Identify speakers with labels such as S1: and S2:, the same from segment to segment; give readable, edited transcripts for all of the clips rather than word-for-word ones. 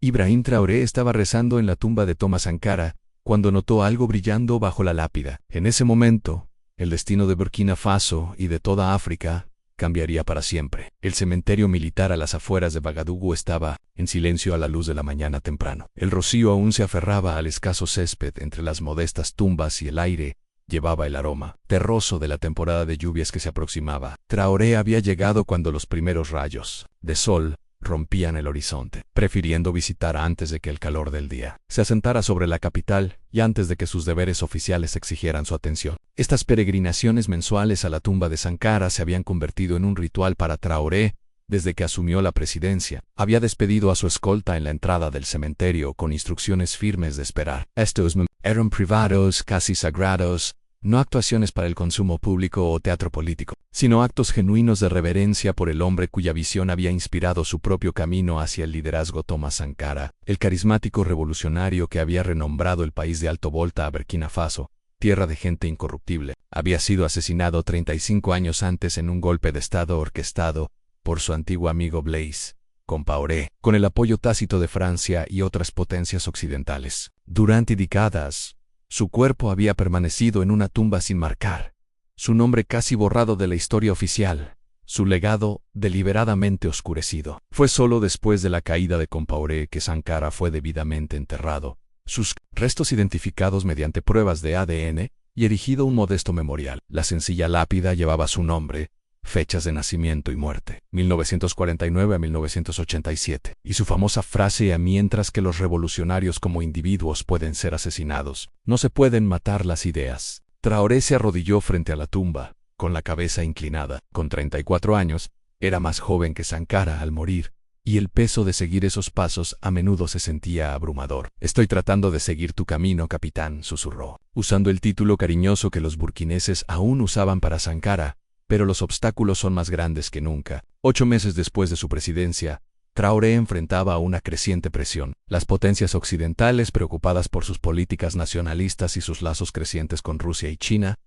S1: Ibrahim Traoré estaba rezando en la tumba de Thomas Sankara, cuando notó algo brillando bajo la lápida. En ese momento, el destino de Burkina Faso y de toda África cambiaría para siempre. El cementerio militar a las afueras de Bagadugu estaba en silencio a la luz de la mañana temprano. El rocío aún se aferraba al escaso césped entre las modestas tumbas y el aire llevaba el aroma terroso de la temporada de lluvias que se aproximaba. Traoré había llegado cuando los primeros rayos de sol rompían el horizonte, prefiriendo visitar antes de que el calor del día se asentara sobre la capital y antes de que sus deberes oficiales exigieran su atención. Estas peregrinaciones mensuales a la tumba de Sankara se habían convertido en un ritual para Traoré desde que asumió la presidencia. Había despedido a su escolta en la entrada del cementerio con instrucciones firmes de esperar. Estos eran privados, casi sagrados, no actuaciones para el consumo público o teatro político, sino actos genuinos de reverencia por el hombre cuya visión había inspirado su propio camino hacia el liderazgo. Thomas Sankara, el carismático revolucionario que había renombrado el país de Alto Volta a Burkina Faso, tierra de gente incorruptible, había sido asesinado 35 años antes en un golpe de Estado orquestado por su antiguo amigo Blaise Compaoré, con el apoyo tácito de Francia y otras potencias occidentales. Durante décadas, su cuerpo había permanecido en una tumba sin marcar, su nombre casi borrado de la historia oficial, su legado deliberadamente oscurecido. Fue solo después de la caída de Compaoré que Sankara fue debidamente enterrado, sus restos identificados mediante pruebas de ADN y erigido un modesto memorial. La sencilla lápida llevaba su nombre, fechas de nacimiento y muerte, 1949 a 1987, y su famosa frase: mientras que los revolucionarios como individuos pueden ser asesinados, no se pueden matar las ideas. Traoré se arrodilló frente a la tumba, con la cabeza inclinada. Con 34 años, era más joven que Sankara al morir, y el peso de seguir esos pasos a menudo se sentía abrumador. Estoy tratando de seguir tu camino, capitán, susurró, usando el título cariñoso que los burkineses aún usaban para Sankara, pero los obstáculos son más grandes que nunca. 8 meses después de su presidencia, Traoré enfrentaba una creciente presión. Las potencias occidentales, preocupadas por sus políticas nacionalistas y sus lazos crecientes con Rusia y China,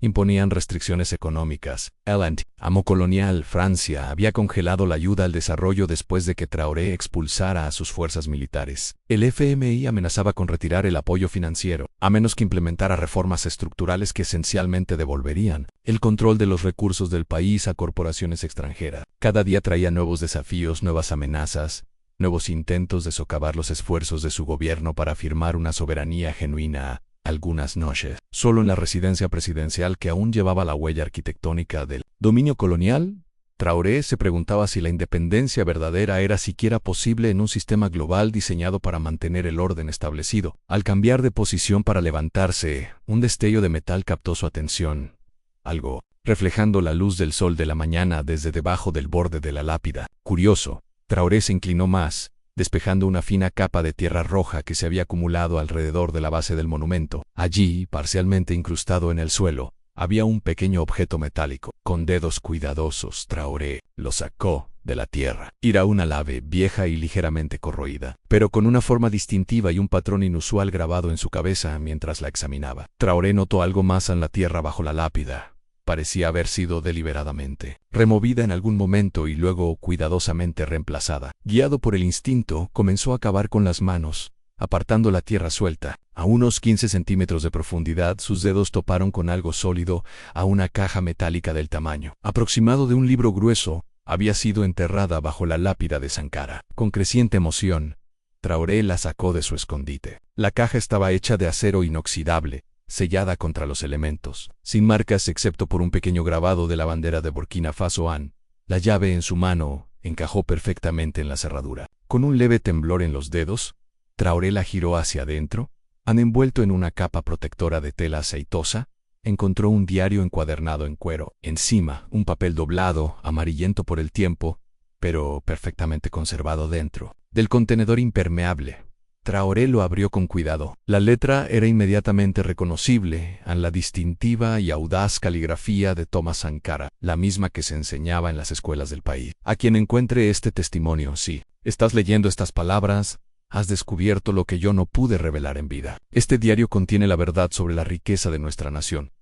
S1: imponían restricciones económicas. El amo colonial, Francia, había congelado la ayuda al desarrollo después de que Traoré expulsara a sus fuerzas militares. El FMI amenazaba con retirar el apoyo financiero, a menos que implementara reformas estructurales que esencialmente devolverían el control de los recursos del país a corporaciones extranjeras. Cada día traía nuevos desafíos, nuevas amenazas, nuevos intentos de socavar los esfuerzos de su gobierno para afirmar una soberanía genuina. Algunas noches, solo en la residencia presidencial que aún llevaba la huella arquitectónica del dominio colonial, Traoré se preguntaba si la independencia verdadera era siquiera posible en un sistema global diseñado para mantener el orden establecido. Al cambiar de posición para levantarse, un destello de metal captó su atención. Algo, reflejando la luz del sol de la mañana desde debajo del borde de la lápida. Curioso, Traoré se inclinó más, despejando una fina capa de tierra roja que se había acumulado alrededor de la base del monumento. Allí, parcialmente incrustado en el suelo, había un pequeño objeto metálico. Con dedos cuidadosos, Traoré lo sacó de la tierra. Era una lave vieja y ligeramente corroída, pero con una forma distintiva y un patrón inusual grabado en su cabeza mientras la examinaba. Traoré notó algo más en la tierra bajo la lápida. Parecía haber sido deliberadamente removida en algún momento y luego cuidadosamente reemplazada. Guiado por el instinto, comenzó a cavar con las manos, apartando la tierra suelta. A unos 15 centímetros de profundidad, sus dedos toparon con algo sólido, a una caja metálica del tamaño aproximado de un libro grueso. Había sido enterrada bajo la lápida de Sankara. Con creciente emoción, Traoré la sacó de su escondite. La caja estaba hecha de acero inoxidable, sellada contra los elementos, sin marcas excepto por un pequeño grabado de la bandera de Burkina Faso. La llave en su mano encajó perfectamente en la cerradura. Con un leve temblor en los dedos, Traoré la giró hacia adentro. Envuelto en una capa protectora de tela aceitosa, encontró un diario encuadernado en cuero. Encima, un papel doblado, amarillento por el tiempo, pero perfectamente conservado dentro del contenedor impermeable. Traoré lo abrió con cuidado. La letra era inmediatamente reconocible en la distintiva y audaz caligrafía de Thomas Sankara, la misma que se enseñaba en las escuelas del país. A quien encuentre este testimonio, si estás leyendo estas palabras, has descubierto lo que yo no pude revelar en vida. Este diario contiene la verdad sobre la riqueza de nuestra nación,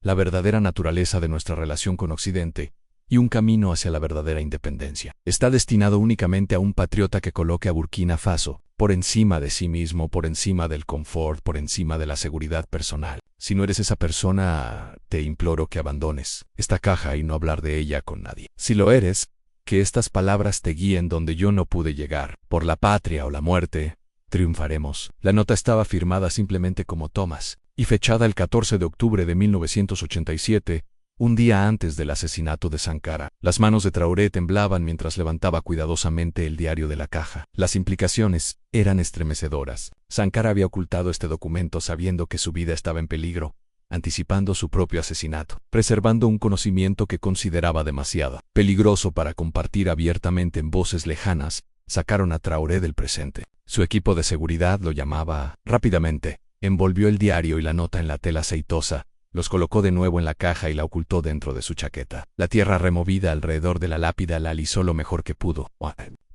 S1: la verdadera naturaleza de nuestra relación con Occidente, y un camino hacia la verdadera independencia. Está destinado únicamente a un patriota que coloque a Burkina Faso por encima de sí mismo, por encima del confort, por encima de la seguridad personal. Si no eres esa persona, te imploro que abandones esta caja y no hablar de ella con nadie. Si lo eres, que estas palabras te guíen donde yo no pude llegar. Por la patria o la muerte, triunfaremos. La nota estaba firmada simplemente como Thomas y fechada el 14 de octubre de 1987, un día antes del asesinato de Sankara. Las manos de Traoré temblaban mientras levantaba cuidadosamente el diario de la caja. Las implicaciones eran estremecedoras. Sankara había ocultado este documento sabiendo que su vida estaba en peligro, anticipando su propio asesinato, preservando un conocimiento que consideraba demasiado peligroso para compartir abiertamente en voces lejanas. Sacaron a Traoré del presente. Su equipo de seguridad lo llamaba. Rápidamente, envolvió el diario y la nota en la tela aceitosa, los colocó de nuevo en la caja y la ocultó dentro de su chaqueta. La tierra removida alrededor de la lápida la alisó lo mejor que pudo.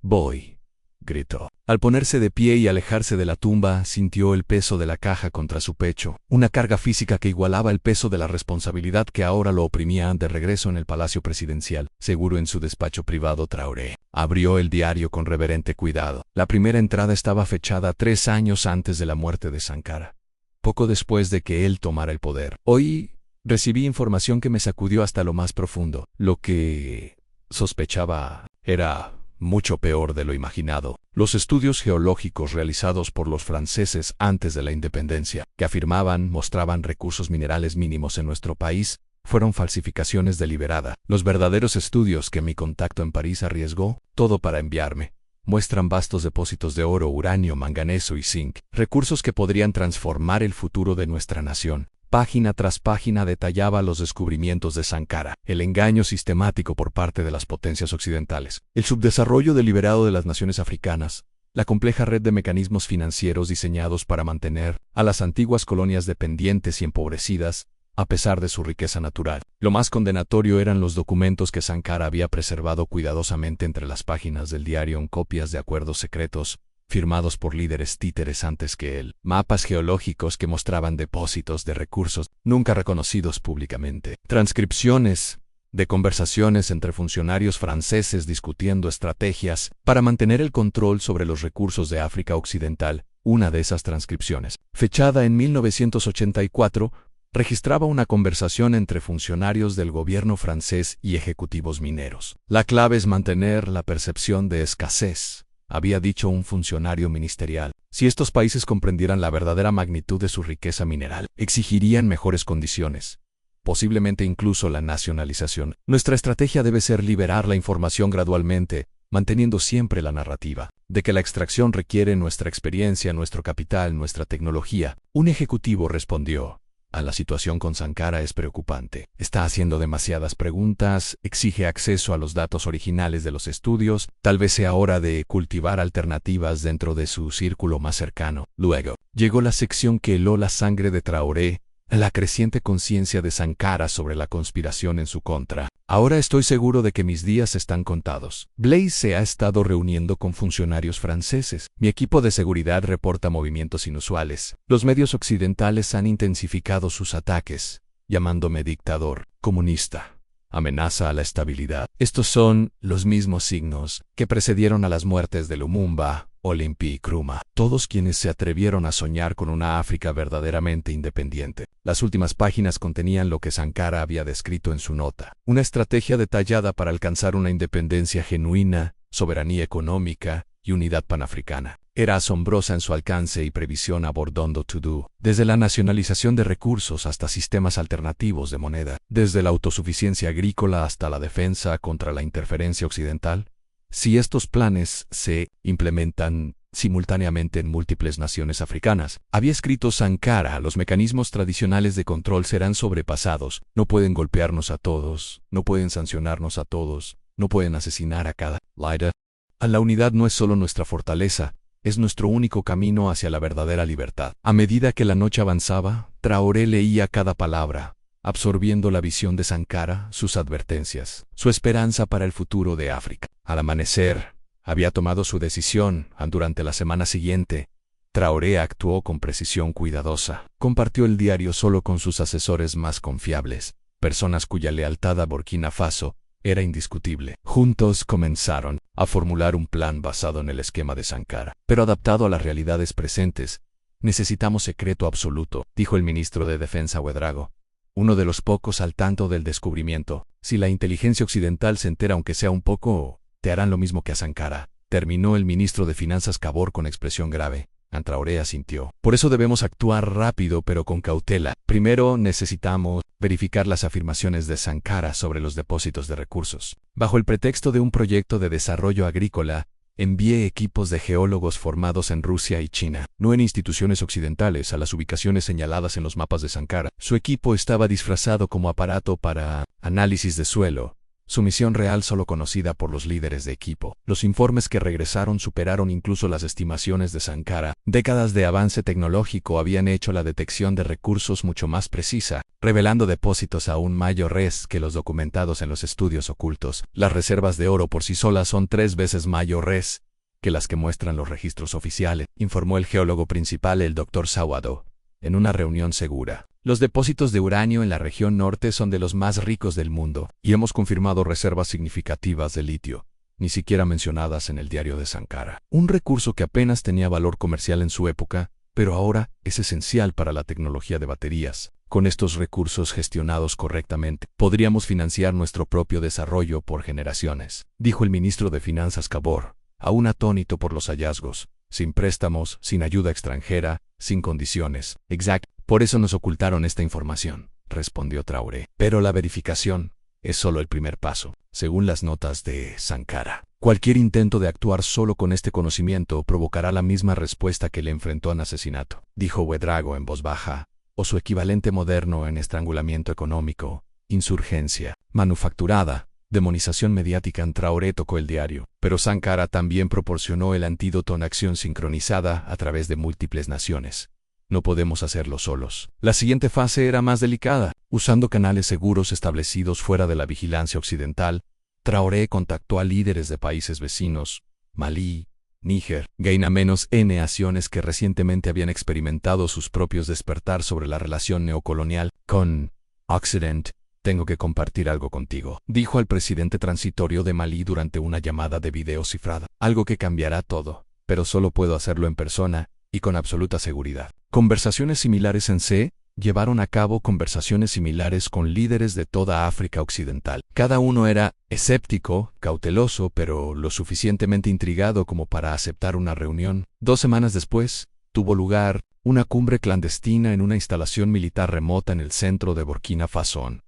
S1: «Voy», gritó. Al ponerse de pie y alejarse de la tumba, sintió el peso de la caja contra su pecho, una carga física que igualaba el peso de la responsabilidad que ahora lo oprimía. De regreso en el Palacio Presidencial, seguro en su despacho privado, Traoré abrió el diario con reverente cuidado. La primera entrada estaba fechada 3 años antes de la muerte de Sankara, poco después de que él tomara el poder. Hoy recibí información que me sacudió hasta lo más profundo. Lo que sospechaba era mucho peor de lo imaginado. Los estudios geológicos realizados por los franceses antes de la independencia, que mostraban recursos minerales mínimos en nuestro país, fueron falsificaciones deliberadas. Los verdaderos estudios que mi contacto en París arriesgó todo para enviarme muestran vastos depósitos de oro, uranio, manganeso y zinc, recursos que podrían transformar el futuro de nuestra nación. Página tras página detallaba los descubrimientos de Sankara, el engaño sistemático por parte de las potencias occidentales, el subdesarrollo deliberado de las naciones africanas, la compleja red de mecanismos financieros diseñados para mantener a las antiguas colonias dependientes y empobrecidas, a pesar de su riqueza natural. Lo más condenatorio eran los documentos que Sankara había preservado cuidadosamente entre las páginas del diario en copias de acuerdos secretos, firmados por líderes títeres antes que él, mapas geológicos que mostraban depósitos de recursos nunca reconocidos públicamente, transcripciones de conversaciones entre funcionarios franceses discutiendo estrategias para mantener el control sobre los recursos de África Occidental. Una de esas transcripciones, fechada en 1984, registraba una conversación entre funcionarios del gobierno francés y ejecutivos mineros. La clave es mantener la percepción de escasez, había dicho un funcionario ministerial. Si estos países comprendieran la verdadera magnitud de su riqueza mineral, exigirían mejores condiciones, posiblemente incluso la nacionalización. Nuestra estrategia debe ser liberar la información gradualmente, manteniendo siempre la narrativa de que la extracción requiere nuestra experiencia, nuestro capital, nuestra tecnología. Un ejecutivo respondió: la situación con Sankara es preocupante. Está haciendo demasiadas preguntas, exige acceso a los datos originales de los estudios, tal vez sea hora de cultivar alternativas dentro de su círculo más cercano. Luego, llegó la sección que heló la sangre de Traoré, la creciente conciencia de Sankara sobre la conspiración en su contra. Ahora estoy seguro de que mis días están contados. Blaise se ha estado reuniendo con funcionarios franceses. Mi equipo de seguridad reporta movimientos inusuales. Los medios occidentales han intensificado sus ataques, llamándome dictador, comunista, amenaza a la estabilidad. Estos son los mismos signos que precedieron a las muertes de Lumumba, Olympie y Nkrumah, todos quienes se atrevieron a soñar con una África verdaderamente independiente. Las últimas páginas contenían lo que Sankara había descrito en su nota: una estrategia detallada para alcanzar una independencia genuina, soberanía económica y unidad panafricana. Era asombrosa en su alcance y previsión, abordando todo, desde la nacionalización de recursos hasta sistemas alternativos de moneda, desde la autosuficiencia agrícola hasta la defensa contra la interferencia occidental. Si estos planes se implementan simultáneamente en múltiples naciones africanas, había escrito Sankara, los mecanismos tradicionales de control serán sobrepasados. No pueden golpearnos a todos, no pueden sancionarnos a todos, no pueden asesinar a cada líder. La unidad no es solo nuestra fortaleza, es nuestro único camino hacia la verdadera libertad. A medida que la noche avanzaba, Traoré leía cada palabra, absorbiendo la visión de Sankara, sus advertencias, su esperanza para el futuro de África. Al amanecer, había tomado su decisión. Durante la semana siguiente, Traoré actuó con precisión cuidadosa. Compartió el diario solo con sus asesores más confiables, personas cuya lealtad a Burkina Faso era indiscutible. Juntos comenzaron a formular un plan basado en el esquema de Sankara, pero adaptado a las realidades presentes. Necesitamos secreto absoluto, dijo el ministro de Defensa Ouedraogo, uno de los pocos al tanto del descubrimiento. Si la inteligencia occidental se entera aunque sea un poco, te harán lo mismo que a Sankara, terminó el ministro de Finanzas Kabor con expresión grave. Traoré asintió. Por eso debemos actuar rápido pero con cautela. Primero necesitamos verificar las afirmaciones de Sankara sobre los depósitos de recursos. Bajo el pretexto de un proyecto de desarrollo agrícola, envié equipos de geólogos formados en Rusia y China, no en instituciones occidentales, a las ubicaciones señaladas en los mapas de Sankara. Su equipo estaba disfrazado como aparato para análisis de suelo. Su misión real solo conocida por los líderes de equipo. Los informes que regresaron superaron incluso las estimaciones de Sankara. Décadas de avance tecnológico habían hecho la detección de recursos mucho más precisa, revelando depósitos aún mayores que los documentados en los estudios ocultos. Las reservas de oro por sí solas son 3 veces mayores que las que muestran los registros oficiales, informó el geólogo principal, el Dr. Sawado, en una reunión segura. Los depósitos de uranio en la región norte son de los más ricos del mundo, y hemos confirmado reservas significativas de litio, ni siquiera mencionadas en el diario de Sankara. Un recurso que apenas tenía valor comercial en su época, pero ahora es esencial para la tecnología de baterías. Con estos recursos gestionados correctamente, podríamos financiar nuestro propio desarrollo por generaciones, dijo el ministro de Finanzas Kabor, aún atónito por los hallazgos, sin préstamos, sin ayuda extranjera, sin condiciones. Exacto. Por eso nos ocultaron esta información, respondió Traoré. Pero la verificación es solo el primer paso, según las notas de Sankara. Cualquier intento de actuar solo con este conocimiento provocará la misma respuesta que le enfrentó en asesinato, dijo Ouedraogo en voz baja, o su equivalente moderno en estrangulamiento económico, insurgencia manufacturada, demonización mediática. Traoré tocó el diario, pero Sankara también proporcionó el antídoto en acción sincronizada a través de múltiples naciones. No podemos hacerlo solos. La siguiente fase era más delicada. Usando canales seguros establecidos fuera de la vigilancia occidental, Traoré contactó a líderes de países vecinos, Malí, Níger, Guinea-N naciones que recientemente habían experimentado sus propios despertar sobre la relación neocolonial con Occident. Tengo que compartir algo contigo, dijo al presidente transitorio de Malí durante una llamada de video cifrada. Algo que cambiará todo, pero solo puedo hacerlo en persona y con absoluta seguridad. Conversaciones similares en C. Llevaron a cabo conversaciones similares con líderes de toda África Occidental. Cada uno era escéptico, cauteloso, pero lo suficientemente intrigado como para aceptar una reunión. 2 semanas después, tuvo lugar una cumbre clandestina en una instalación militar remota en el centro de Burkina Faso.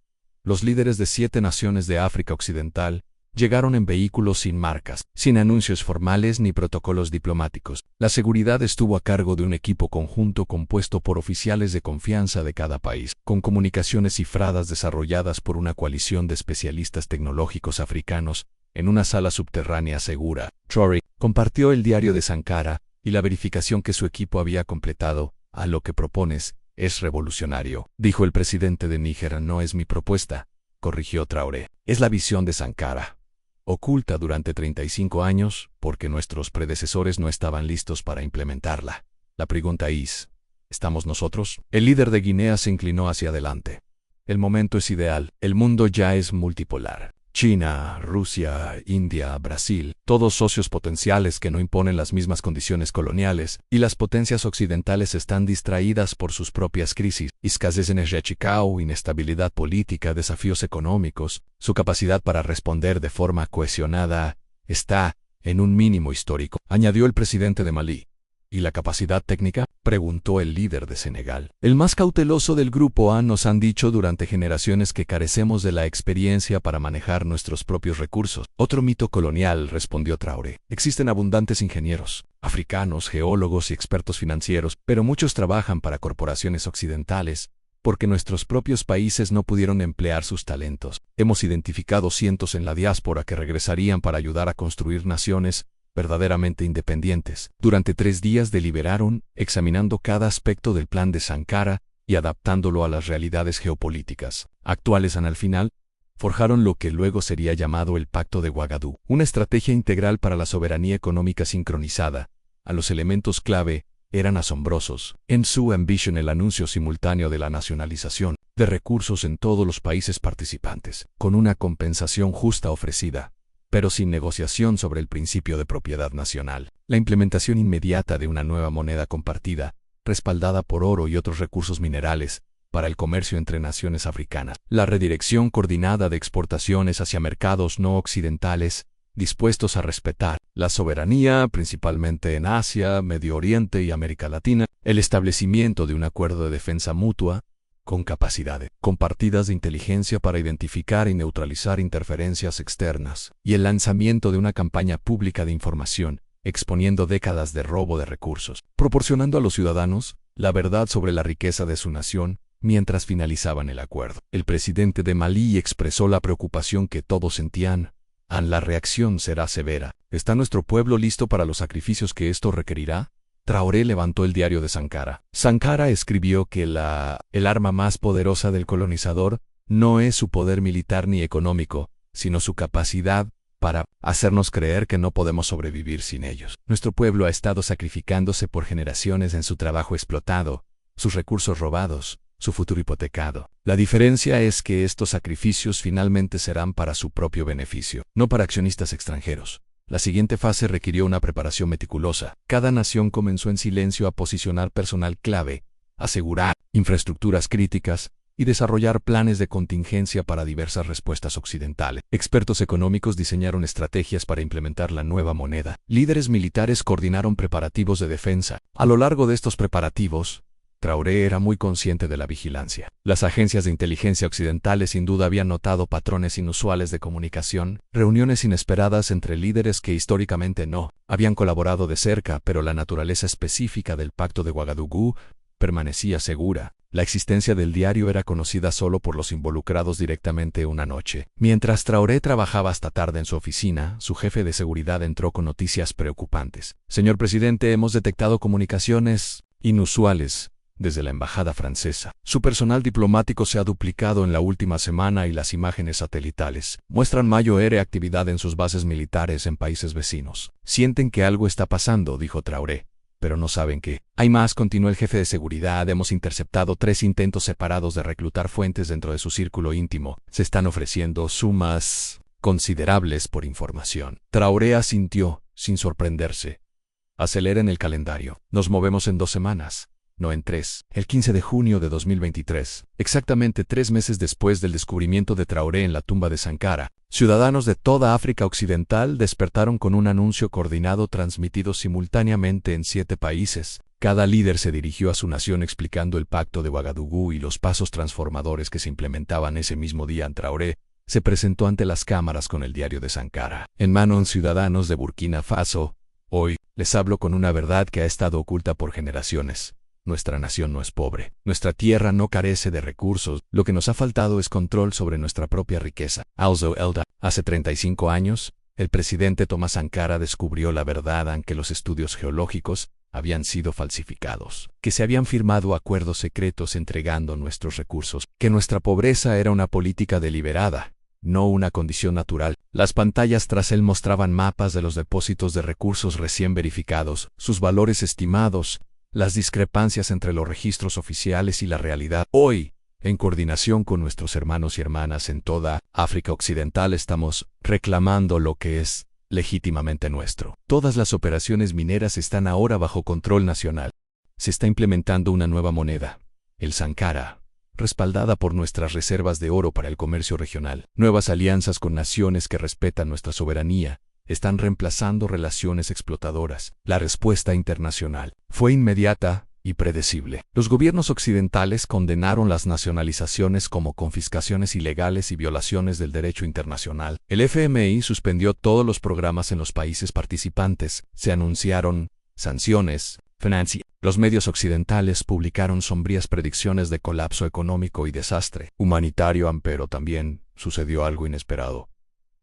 S1: Los líderes de 7 naciones de África Occidental llegaron en vehículos sin marcas, sin anuncios formales ni protocolos diplomáticos. La seguridad estuvo a cargo de un equipo conjunto compuesto por oficiales de confianza de cada país, con comunicaciones cifradas desarrolladas por una coalición de especialistas tecnológicos africanos, en una sala subterránea segura. Traoré compartió el diario de Sankara y la verificación que su equipo había completado. A lo que propones es revolucionario, dijo el presidente de Níger. No es mi propuesta, corrigió Traoré. Es la visión de Sankara, oculta durante 35 años, porque nuestros predecesores no estaban listos para implementarla. La pregunta es, ¿estamos nosotros? El líder de Guinea se inclinó hacia adelante. El momento es ideal. El mundo ya es multipolar. China, Rusia, India, Brasil, todos socios potenciales que no imponen las mismas condiciones coloniales, y las potencias occidentales están distraídas por sus propias crisis, escasez energética o inestabilidad política, desafíos económicos. Su capacidad para responder de forma cohesionada está en un mínimo histórico, añadió el presidente de Malí. ¿Y la capacidad técnica?, preguntó el líder de Senegal. El más cauteloso del grupo A. Nos han dicho durante generaciones que carecemos de la experiencia para manejar nuestros propios recursos. Otro mito colonial, respondió Traoré. Existen abundantes ingenieros, africanos, geólogos y expertos financieros, pero muchos trabajan para corporaciones occidentales, porque nuestros propios países no pudieron emplear sus talentos. Hemos identificado cientos en la diáspora que regresarían para ayudar a construir naciones verdaderamente independientes. Durante 3 días deliberaron, examinando cada aspecto del plan de Sankara y adaptándolo a las realidades geopolíticas actuales. Al final, forjaron lo que luego sería llamado el Pacto de Ouagadougou, una estrategia integral para la soberanía económica sincronizada. A los elementos clave eran asombrosos. En su ambición, el anuncio simultáneo de la nacionalización de recursos en todos los países participantes, con una compensación justa ofrecida, pero sin negociación sobre el principio de propiedad nacional. La implementación inmediata de una nueva moneda compartida, respaldada por oro y otros recursos minerales, para el comercio entre naciones africanas. La redirección coordinada de exportaciones hacia mercados no occidentales, dispuestos a respetar la soberanía, principalmente en Asia, Medio Oriente y América Latina. El establecimiento de un acuerdo de defensa mutua, con capacidades compartidas de inteligencia para identificar y neutralizar interferencias externas, y el lanzamiento de una campaña pública de información, exponiendo décadas de robo de recursos, proporcionando a los ciudadanos la verdad sobre la riqueza de su nación, mientras finalizaban el acuerdo. El presidente de Malí expresó la preocupación que todos sentían. La reacción será severa. ¿Está nuestro pueblo listo para los sacrificios que esto requerirá? Traoré levantó el diario de Sankara. Sankara escribió que el arma más poderosa del colonizador no es su poder militar ni económico, sino su capacidad para hacernos creer que no podemos sobrevivir sin ellos. Nuestro pueblo ha estado sacrificándose por generaciones en su trabajo explotado, sus recursos robados, su futuro hipotecado. La diferencia es que estos sacrificios finalmente serán para su propio beneficio, no para accionistas extranjeros. La siguiente fase requirió una preparación meticulosa. Cada nación comenzó en silencio a posicionar personal clave, asegurar infraestructuras críticas y desarrollar planes de contingencia para diversas respuestas occidentales. Expertos económicos diseñaron estrategias para implementar la nueva moneda. Líderes militares coordinaron preparativos de defensa. A lo largo de estos preparativos, Traoré era muy consciente de la vigilancia. Las agencias de inteligencia occidentales sin duda habían notado patrones inusuales de comunicación, reuniones inesperadas entre líderes que históricamente no habían colaborado de cerca, pero la naturaleza específica del Pacto de Ouagadougou permanecía segura. La existencia del diario era conocida solo por los involucrados directamente una noche. Mientras Traoré trabajaba hasta tarde en su oficina, su jefe de seguridad entró con noticias preocupantes. Señor presidente, hemos detectado comunicaciones inusuales desde la embajada francesa. Su personal diplomático se ha duplicado en la última semana y las imágenes satelitales muestran mayor actividad en sus bases militares en países vecinos. Sienten que algo está pasando, dijo Traoré, pero no saben qué. Hay más, continuó el jefe de seguridad. Hemos interceptado 3 intentos separados de reclutar fuentes dentro de su círculo íntimo. Se están ofreciendo sumas considerables por información. Traoré asintió, sin sorprenderse. Aceleren el calendario. Nos movemos en 2 semanas. No en 3. El 15 de junio de 2023, exactamente 3 meses después del descubrimiento de Traoré en la tumba de Sankara, ciudadanos de toda África Occidental despertaron con un anuncio coordinado transmitido simultáneamente en 7 países. Cada líder se dirigió a su nación explicando el Pacto de Ouagadougou y los pasos transformadores que se implementaban ese mismo día. Traoré se presentó ante las cámaras con el diario de Sankara en mano. Ciudadanos de Burkina Faso, hoy les hablo con una verdad que ha estado oculta por generaciones. Nuestra nación no es pobre. Nuestra tierra no carece de recursos. Lo que nos ha faltado es control sobre nuestra propia riqueza. Hace 35 años, el presidente Thomas Sankara descubrió la verdad, aunque los estudios geológicos habían sido falsificados, que se habían firmado acuerdos secretos entregando nuestros recursos, que nuestra pobreza era una política deliberada, no una condición natural. Las pantallas tras él mostraban mapas de los depósitos de recursos recién verificados, sus valores estimados, las discrepancias entre los registros oficiales y la realidad. Hoy, en coordinación con nuestros hermanos y hermanas en toda África Occidental, estamos reclamando lo que es legítimamente nuestro. Todas las operaciones mineras están ahora bajo control nacional. Se está implementando una nueva moneda, el Sankara, respaldada por nuestras reservas de oro para el comercio regional. Nuevas alianzas con naciones que respetan nuestra soberanía están reemplazando relaciones explotadoras. La respuesta internacional fue inmediata y predecible. Los gobiernos occidentales condenaron las nacionalizaciones como confiscaciones ilegales y violaciones del derecho internacional. El FMI suspendió todos los programas en los países participantes. Se anunciaron sanciones financieras. Los medios occidentales publicaron sombrías predicciones de colapso económico y desastre humanitario, pero también sucedió algo inesperado.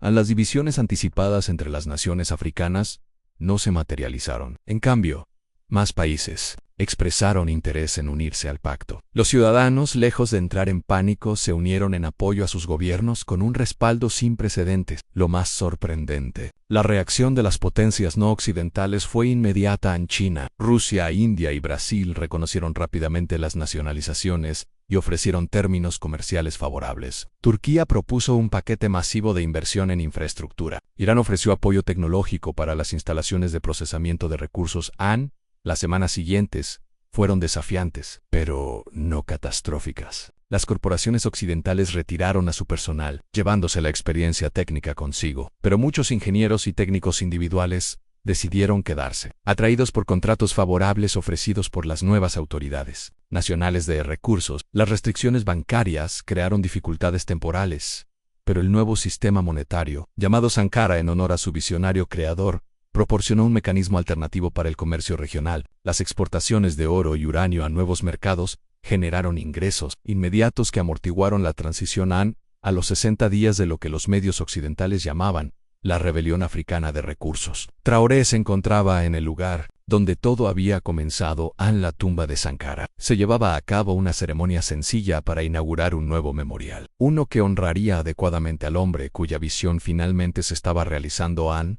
S1: Las divisiones anticipadas entre las naciones africanas no se materializaron. En cambio, más países expresaron interés en unirse al pacto. Los ciudadanos, lejos de entrar en pánico, se unieron en apoyo a sus gobiernos con un respaldo sin precedentes. Lo más sorprendente, la reacción de las potencias no occidentales fue inmediata en China. Rusia, India y Brasil reconocieron rápidamente las nacionalizaciones y ofrecieron términos comerciales favorables. Turquía propuso un paquete masivo de inversión en infraestructura. Irán ofreció apoyo tecnológico para las instalaciones de procesamiento de recursos AN. Las semanas siguientes fueron desafiantes, pero no catastróficas. Las corporaciones occidentales retiraron a su personal, llevándose la experiencia técnica consigo, pero muchos ingenieros y técnicos individuales decidieron quedarse, atraídos por contratos favorables ofrecidos por las nuevas autoridades nacionales de recursos. Las restricciones bancarias crearon dificultades temporales, pero el nuevo sistema monetario, llamado Sankara en honor a su visionario creador, proporcionó un mecanismo alternativo para el comercio regional. Las exportaciones de oro y uranio a nuevos mercados generaron ingresos inmediatos que amortiguaron la transición a los 60 días de lo que los medios occidentales llamaban la rebelión africana de recursos. Traoré se encontraba en el lugar donde todo había comenzado, en la tumba de Sankara. Se llevaba a cabo una ceremonia sencilla para inaugurar un nuevo memorial, uno que honraría adecuadamente al hombre cuya visión finalmente se estaba realizando al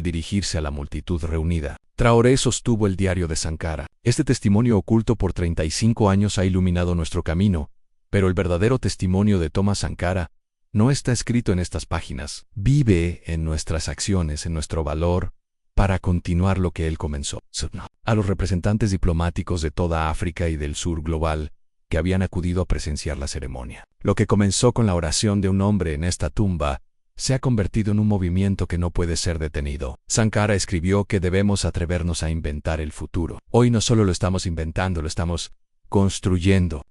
S1: dirigirse a la multitud reunida. Traoré sostuvo el diario de Sankara. Este testimonio oculto por 35 años ha iluminado nuestro camino, pero el verdadero testimonio de Thomas Sankara no está escrito en estas páginas. Vive en nuestras acciones, en nuestro valor, para continuar lo que él comenzó. A los representantes diplomáticos de toda África y del sur global que habían acudido a presenciar la ceremonia. Lo que comenzó con la oración de un hombre en esta tumba se ha convertido en un movimiento que no puede ser detenido. Sankara escribió que debemos atrevernos a inventar el futuro. Hoy no solo lo estamos inventando, lo estamos construyendo.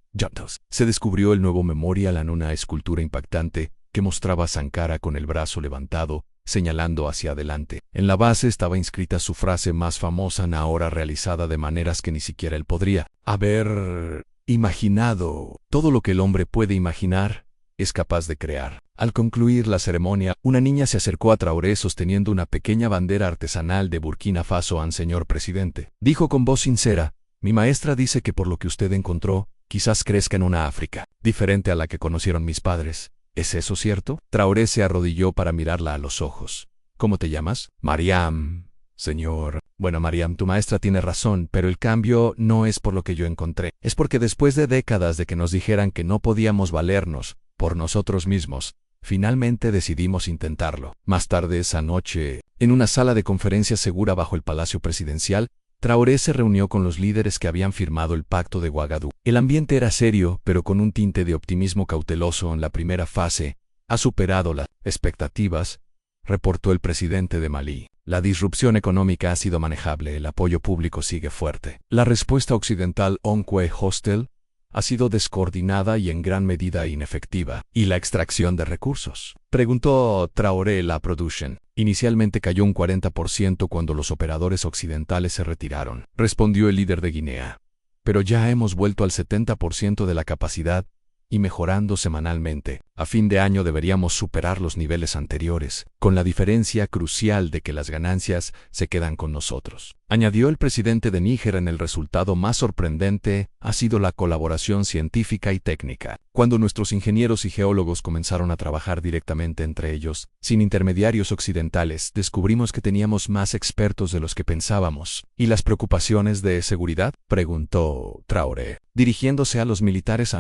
S1: Se descubrió el nuevo memorial en una escultura impactante que mostraba a Sankara con el brazo levantado, señalando hacia adelante. En la base estaba inscrita su frase más famosa, ahora realizada de maneras que ni siquiera él podría haber imaginado. Todo lo que el hombre puede imaginar es capaz de crear. Al concluir la ceremonia, una niña se acercó a Traoré sosteniendo una pequeña bandera artesanal de Burkina Faso. Señor presidente, dijo con voz sincera, mi maestra dice que por lo que usted encontró, quizás crezca en una África diferente a la que conocieron mis padres. ¿Es eso cierto? Traoré se arrodilló para mirarla a los ojos. ¿Cómo te llamas? Mariam, señor. Bueno, Mariam, tu maestra tiene razón, pero el cambio no es por lo que yo encontré. Es porque después de décadas de que nos dijeran que no podíamos valernos por nosotros mismos, finalmente decidimos intentarlo. Más tarde esa noche, en una sala de conferencias segura bajo el Palacio Presidencial, Traoré se reunió con los líderes que habían firmado el Pacto de Ouagadougou. El ambiente era serio, pero con un tinte de optimismo cauteloso. En la primera fase, ha superado las expectativas, reportó el presidente de Malí. La disrupción económica ha sido manejable, el apoyo público sigue fuerte. La respuesta occidental, aunque hostil, ha sido descoordinada y en gran medida inefectiva. ¿Y la extracción de recursos? Preguntó Traoré. La producción inicialmente cayó un 40% cuando los operadores occidentales se retiraron, respondió el líder de Guinea. Pero ya hemos vuelto al 70% de la capacidad y mejorando semanalmente. A fin de año deberíamos superar los niveles anteriores, con la diferencia crucial de que las ganancias se quedan con nosotros. Añadió el presidente de Níger. En el resultado más sorprendente ha sido la colaboración científica y técnica. Cuando nuestros ingenieros y geólogos comenzaron a trabajar directamente entre ellos, sin intermediarios occidentales, descubrimos que teníamos más expertos de los que pensábamos. ¿Y las preocupaciones de seguridad? Preguntó Traoré, dirigiéndose a los militares.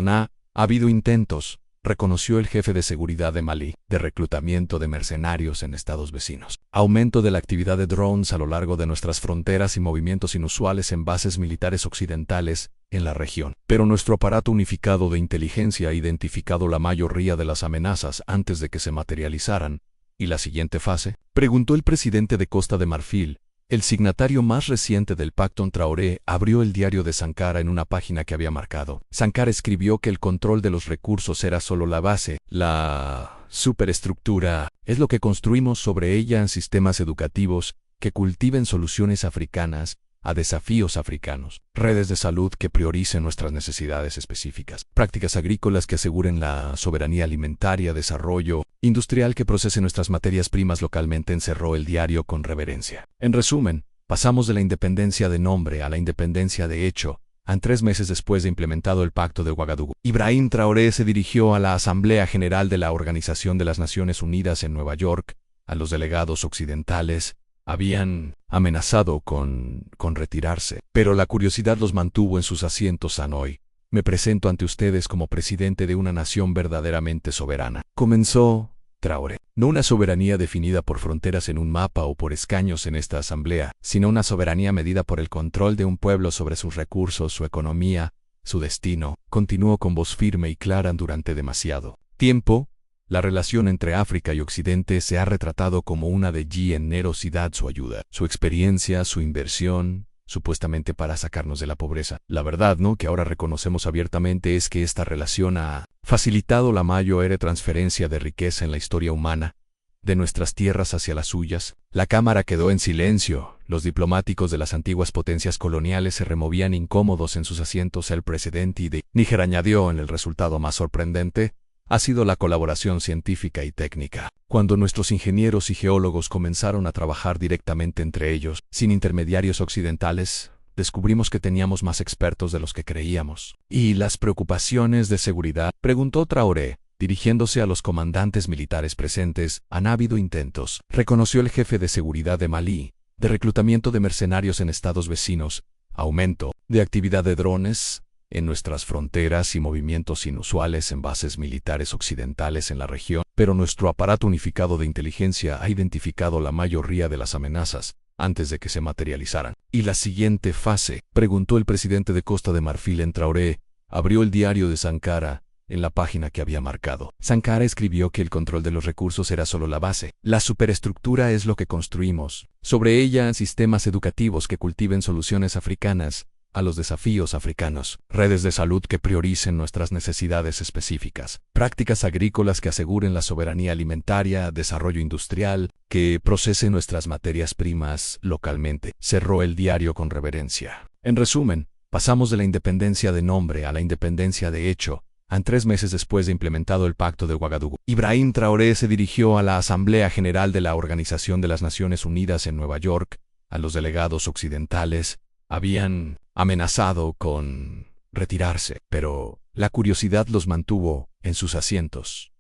S1: Ha habido intentos, reconoció el jefe de seguridad de Malí, de reclutamiento de mercenarios en estados vecinos, aumento de la actividad de drones a lo largo de nuestras fronteras y movimientos inusuales en bases militares occidentales en la región. Pero nuestro aparato unificado de inteligencia ha identificado la mayoría de las amenazas antes de que se materializaran. ¿Y la siguiente fase? Preguntó el presidente de Costa de Marfil. El signatario más reciente del pacto. Traoré abrió el diario de Sankara en una página que había marcado. Sankara escribió que el control de los recursos era solo la base. La superestructura es lo que construimos sobre ella en sistemas educativos que cultiven soluciones africanas a desafíos africanos, redes de salud que prioricen nuestras necesidades específicas, prácticas agrícolas que aseguren la soberanía alimentaria, desarrollo industrial que procese nuestras materias primas localmente. Encerró el diario con reverencia. En resumen, Pasamos de la independencia de nombre a la independencia de hecho, a 3 meses después de implementado el Pacto de Ouagadougou. Ibrahim Traoré se dirigió a la Asamblea General de la Organización de las Naciones Unidas en Nueva York. A los delegados occidentales habían amenazado con retirarse, pero la curiosidad los mantuvo en sus asientos. Hoy me presento ante ustedes como presidente de una nación verdaderamente soberana. Comenzó Traoré. No una soberanía definida por fronteras en un mapa o por escaños en esta asamblea, sino una soberanía medida por el control de un pueblo sobre sus recursos, su economía, su destino. Continuó con voz firme y clara durante demasiado tiempo. La relación entre África y Occidente se ha retratado como una de generosidad, su ayuda, su experiencia, su inversión, supuestamente para sacarnos de la pobreza. La verdad, que ahora reconocemos abiertamente es que esta relación ha facilitado la mayor transferencia de riqueza en la historia humana, de nuestras tierras hacia las suyas. La Cámara quedó en silencio. Los diplomáticos de las antiguas potencias coloniales se removían incómodos en sus asientos. El presidente de Níger añadió: en el resultado más sorprendente ha sido la colaboración científica y técnica. Cuando nuestros ingenieros y geólogos comenzaron a trabajar directamente entre ellos, sin intermediarios occidentales, descubrimos que teníamos más expertos de los que creíamos. ¿Y las preocupaciones de seguridad?, preguntó Traoré, dirigiéndose a los comandantes militares presentes. Han habido intentos, reconoció el jefe de seguridad de Malí, de reclutamiento de mercenarios en estados vecinos, aumento de actividad de drones en nuestras fronteras y movimientos inusuales en bases militares occidentales en la región, pero nuestro aparato unificado de inteligencia ha identificado la mayoría de las amenazas antes de que se materializaran. ¿Y la siguiente fase?, preguntó el presidente de Costa de Marfil. En Traoré abrió el diario de Sankara. En la página que había marcado, Sankara escribió que el control de los recursos era solo la base. La superestructura es lo que construimos. Sobre ella, sistemas educativos que cultiven soluciones africanas a los desafíos africanos, redes de salud que prioricen nuestras necesidades específicas, prácticas agrícolas que aseguren la soberanía alimentaria, desarrollo industrial, que procese nuestras materias primas localmente. Cerró el diario con reverencia. En resumen, pasamos de la independencia de nombre a la independencia de hecho, a 3 meses después de implementado el Pacto de Ouagadougou. Ibrahim Traoré se dirigió a la Asamblea General de la Organización de las Naciones Unidas en Nueva York. A los delegados occidentales habían amenazado con retirarse, pero la curiosidad los mantuvo en sus asientos.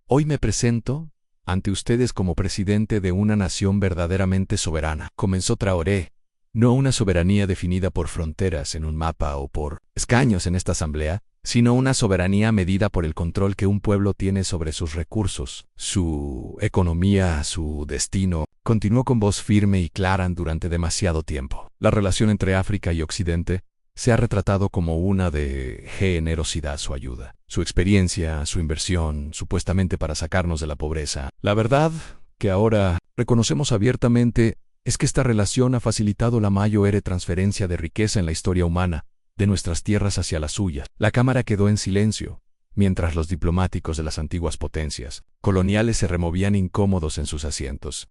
S1: Hoy me presento ante ustedes como presidente de una nación verdaderamente soberana, comenzó Traoré. No una soberanía definida por fronteras en un mapa o por escaños en esta asamblea, sino una soberanía medida por el control que un pueblo tiene sobre sus recursos, su economía, su destino. Continuó con voz firme y clara durante demasiado tiempo. La relación entre África y Occidente se ha retratado como una de generosidad, su ayuda, su experiencia, su inversión, supuestamente para sacarnos de la pobreza. La verdad, que ahora reconocemos abiertamente, es que esta relación ha facilitado la mayor transferencia de riqueza en la historia humana, de nuestras tierras hacia las suyas. La Cámara quedó en silencio, mientras los diplomáticos de las antiguas potencias coloniales se removían incómodos en sus asientos.